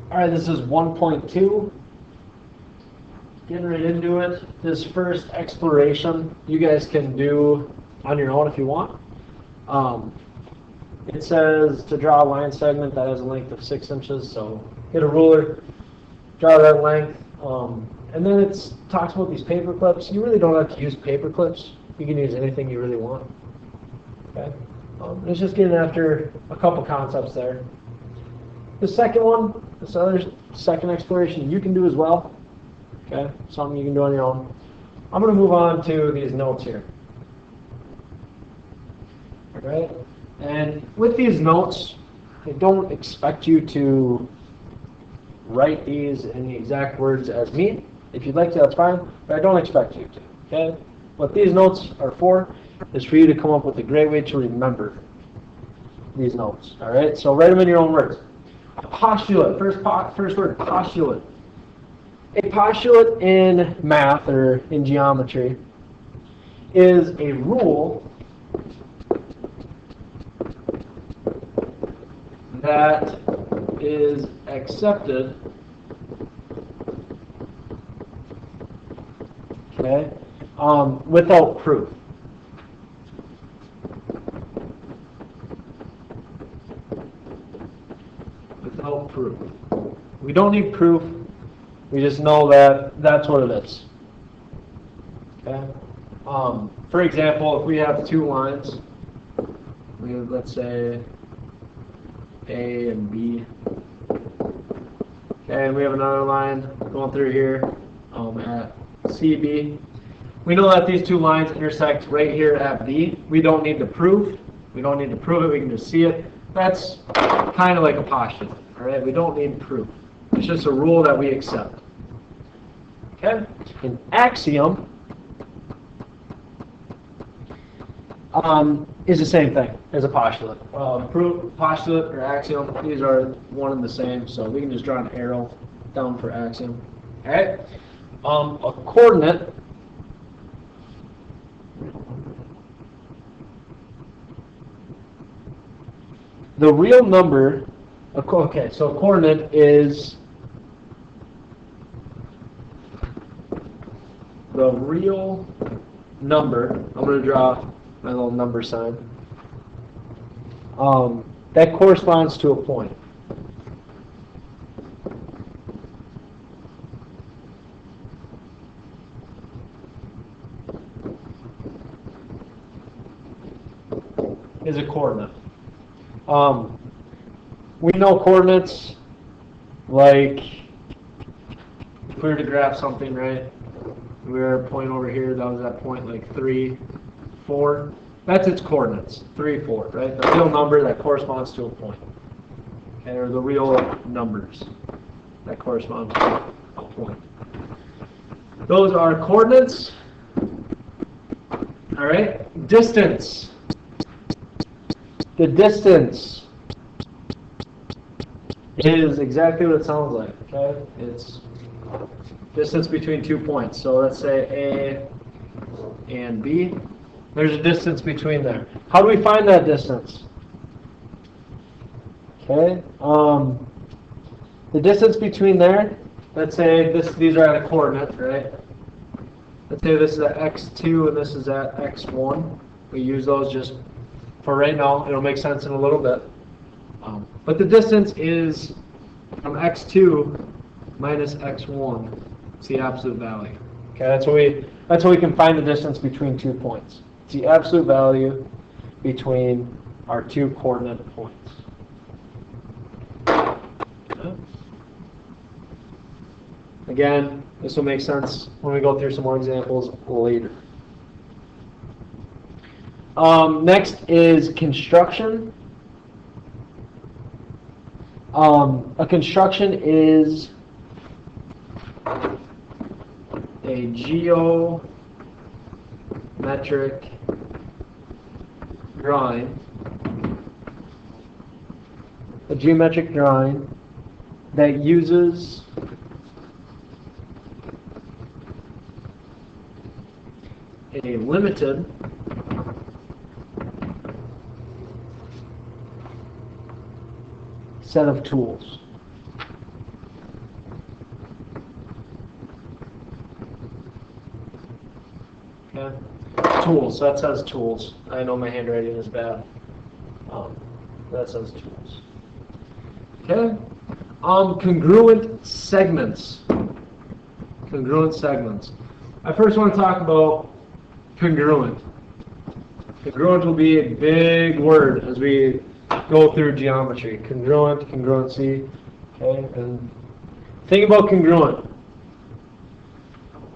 All right, this is 1.2. Getting right into it. This first exploration you guys can do on your own if you want. It says to draw a line segment that has a length of 6 inches, so get a ruler, draw that length, and then it talks about these paper clips. You really don't have to use paper clips. You can use anything you really want. Okay? It's just getting after a couple concepts there. The second one, this other second exploration, you can do as well. Okay, something you can do on your own. I'm going to move on to these notes here. All right, and with these notes, I don't expect you to write these in the exact words as me. If you'd like to, that's fine, but I don't expect you to. Okay, what these notes are for is for you to come up with a great way to remember these notes. All right, so write them in your own words. Postulate, first word, postulate. A postulate in math or in geometry is a rule that is accepted, okay, without proof. Without proof. We don't need proof. We just know that that's what it is. Okay. For example, if we have two lines, we have, let's say, A and B. Okay, and we have another line going through here at CB. We know that these two lines intersect right here at B. We don't need to prove. We don't need to prove it. We can just see it. That's kind of like a postulate. All right. We don't need proof. It's just a rule that we accept. Okay? An axiom is the same thing as a postulate. Postulate or axiom, these are one and the same, so we can just draw an arrow down for axiom. All right? A coordinate the real number, okay, so a coordinate is the real number. I'm going to draw my little number sign. That corresponds to a point. Is a coordinate. We know coordinates like if we were to graph something, right? We were at a point over here, that was that point like 3, 4. That's its coordinates, 3, 4, right? The real number that corresponds to a point. Okay, or the real numbers that correspond to a point. Those are coordinates. All right, distance. The distance is exactly what it sounds like, okay? It's distance between 2 points. So let's say A and B. There's a distance between there. How do we find that distance? Okay. The distance between there, let's say these are at a coordinate, right? Let's say this is at x2 and this is at x1. We use those just for right now. It'll make sense in a little bit. But the distance is from x2 minus x1. It's the absolute value. Okay, that's how we can find the distance between 2 points. It's the absolute value between our 2 coordinate points. Okay. Again, this will make sense when we go through some more examples later. Next is construction. A construction is a geometric drawing. A geometric drawing that uses a limited set of tools. Okay. Tools. That says tools. I know my handwriting is bad. That says tools. Okay. Congruent segments. Congruent segments. I first want to talk about congruent. Congruent will be a big word as we go through geometry. Congruent, congruency. Okay. And think about congruent.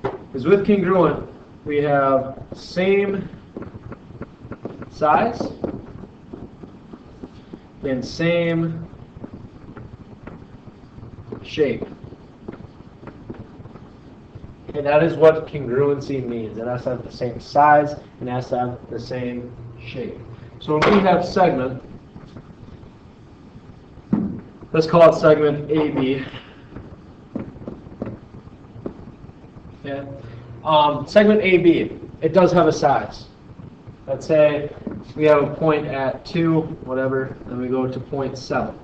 Because with congruent, we have same size and same shape. And that is what congruency means. It has to have the same size and it has to have the same shape. So when we have segment, let's call it segment AB. Okay. Segment AB, it does have a size. Let's say we have a point at 2, whatever, and we go to point 7.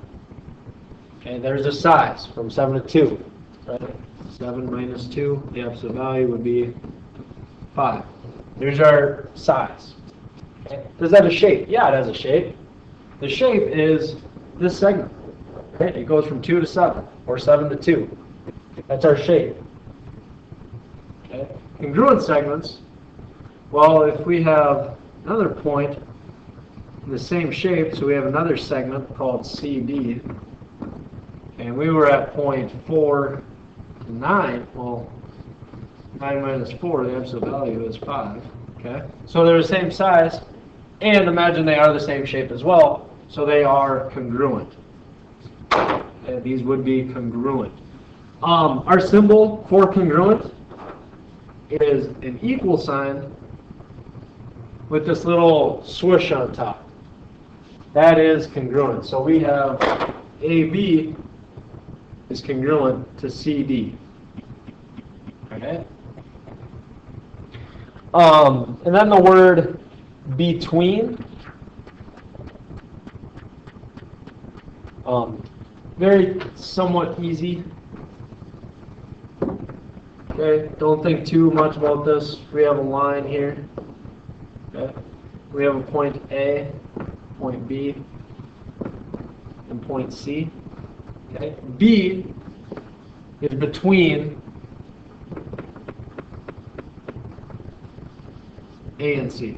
Okay, there's a size from 7 to 2. Right? 7 minus 2, the absolute value would be 5. There's our size. Okay. Does that have a shape? Yeah, it has a shape. The shape is this segment. Okay. It goes from 2 to 7, or 7 to 2. That's our shape. Okay. Congruent segments, well, if we have another point in the same shape, so we have another segment called CD, and we were at point 4 to 9, well, 9 minus 4, the absolute value is 5, okay? So they're the same size, and imagine they are the same shape as well, so they are congruent. And these would be congruent. Our symbol for congruent is an equal sign with this little swoosh on top. That is congruent. So we have AB is congruent to CD. Okay? And then the word between. Very somewhat easy. Okay, don't think too much about this. We have a line here. Okay, we have a point A, point B, and point C. Okay, B is between A and C.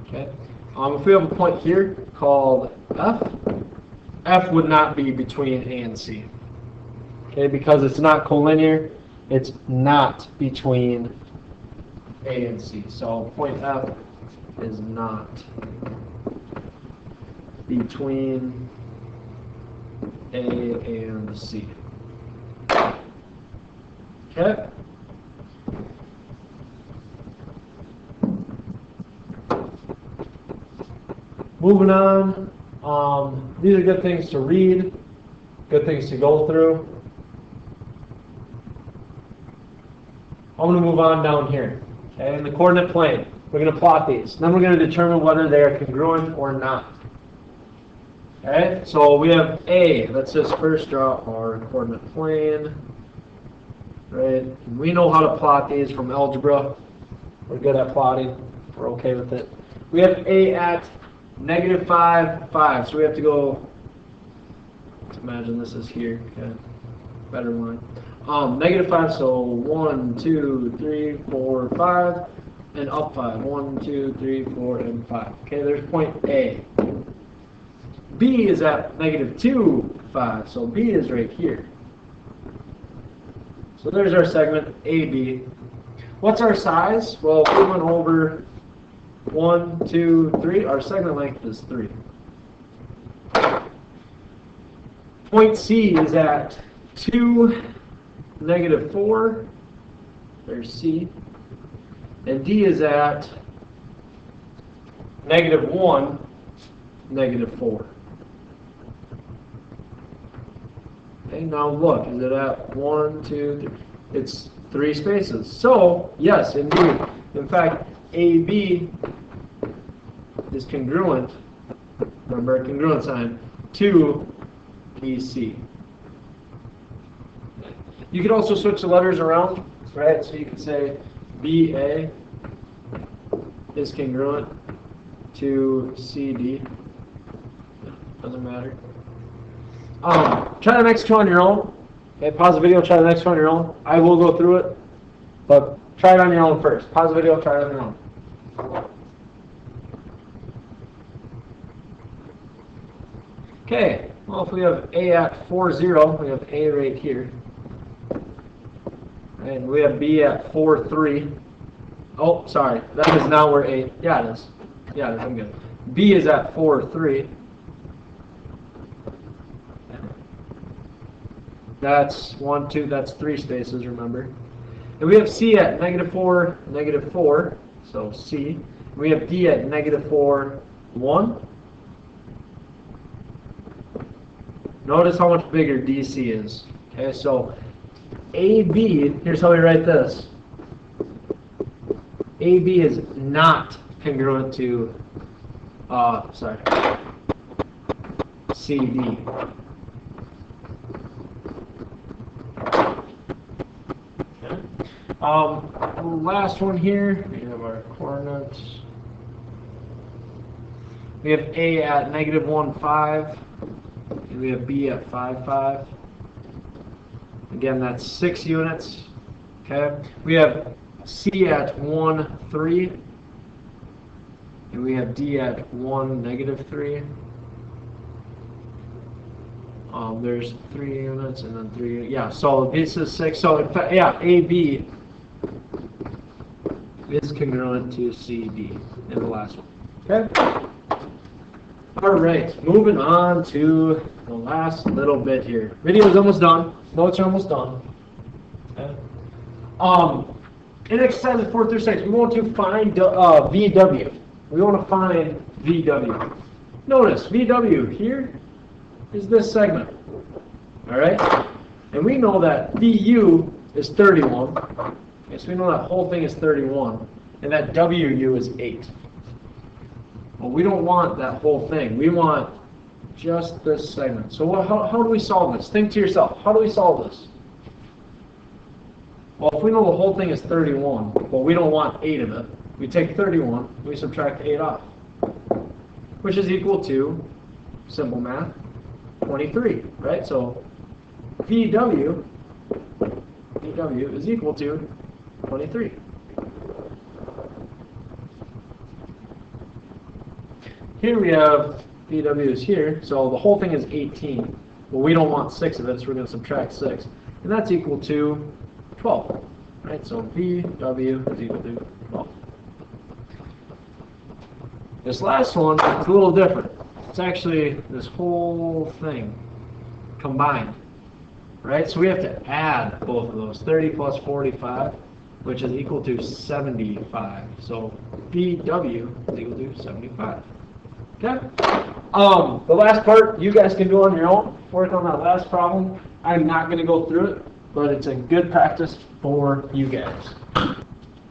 Okay, if we have a point here called F, F would not be between A and C. Okay, because it's not collinear, it's not between A and C. So point F is not between A and C. Okay. Moving on, these are good things to read, good things to go through. I'm going to move on down here. Okay, in the coordinate plane, we're going to plot these. Then we're going to determine whether they are congruent or not. Okay, so we have A. Let's just first draw our coordinate plane. Right, and we know how to plot these from algebra. We're good at plotting. We're okay with it. We have A at -5, 5. So we have to go. Let's imagine this is here. Okay, better line. -5, so 1, 2, 3, 4, 5, and up 5. 1, 2, 3, 4, and 5. Okay, there's point A. B is at -2, 5, so B is right here. So there's our segment AB. What's our size? Well, we went over 1, 2, 3. Our segment length is 3. Point C is at 2, -4, there's C, and D is at -1, -4. Okay, now look, is it at 1, 2, 3? It's 3 spaces. So, yes, indeed. In fact, AB is congruent, remember, congruent sign, to BC. You could also switch the letters around, right? So you could say BA is congruent to CD. Doesn't matter. Try the next two on your own. Okay, pause the video, try the next one on your own. I will go through it, but try it on your own first. Pause the video, try it on your own. Okay, well, if we have A at 4, 0, we have A right here. And we have B at 4, 3. Oh, sorry, that is not where A, yeah it is. Yeah, it is, I'm good. B is at 4, 3. That's 1, 2, that's 3 spaces, remember. And we have C at -4, -4, so C. We have D at -4, 1. Notice how much bigger DC is. Okay, so AB, here's how we write this. AB is not congruent to, CD. Okay. Last one here, we have our coordinates. We have A at -1, 5. And we have B at 5, 5. Again, that's 6 units. Okay. We have C at 1, 3. And we have D at 1, -3. There's 3 units and then 3. Yeah, so this is 6. So, in fact, yeah, AB is congruent to CD in the last one. Okay? All right, moving on to the last little bit here. Video is almost done. Notes are almost done. Okay. In exercises 4 through 6, we want to find VW. We want to find VW. Notice VW here is this segment. All right, and we know that VU is 31. Okay, so we know that whole thing is 31, and that WU is 8. Well, we don't want that whole thing. We want just this segment. So how do we solve this? Think to yourself, how do we solve this? Well, if we know the whole thing is 31, but we don't want 8 of it, we take 31, we subtract 8 off, which is equal to, simple math, 23, right? So VW is equal to 23. Here we have VW is here, so the whole thing is 18. Well, we don't want 6 of it, so we're going to subtract 6. And that's equal to 12. Right? So VW is equal to 12. This last one is a little different. It's actually this whole thing combined. Right? So we have to add both of those. 30 plus 45, which is equal to 75. So VW is equal to 75. Okay. The last part you guys can do on your own. Work on that last problem. I'm not going to go through it, but it's a good practice for you guys.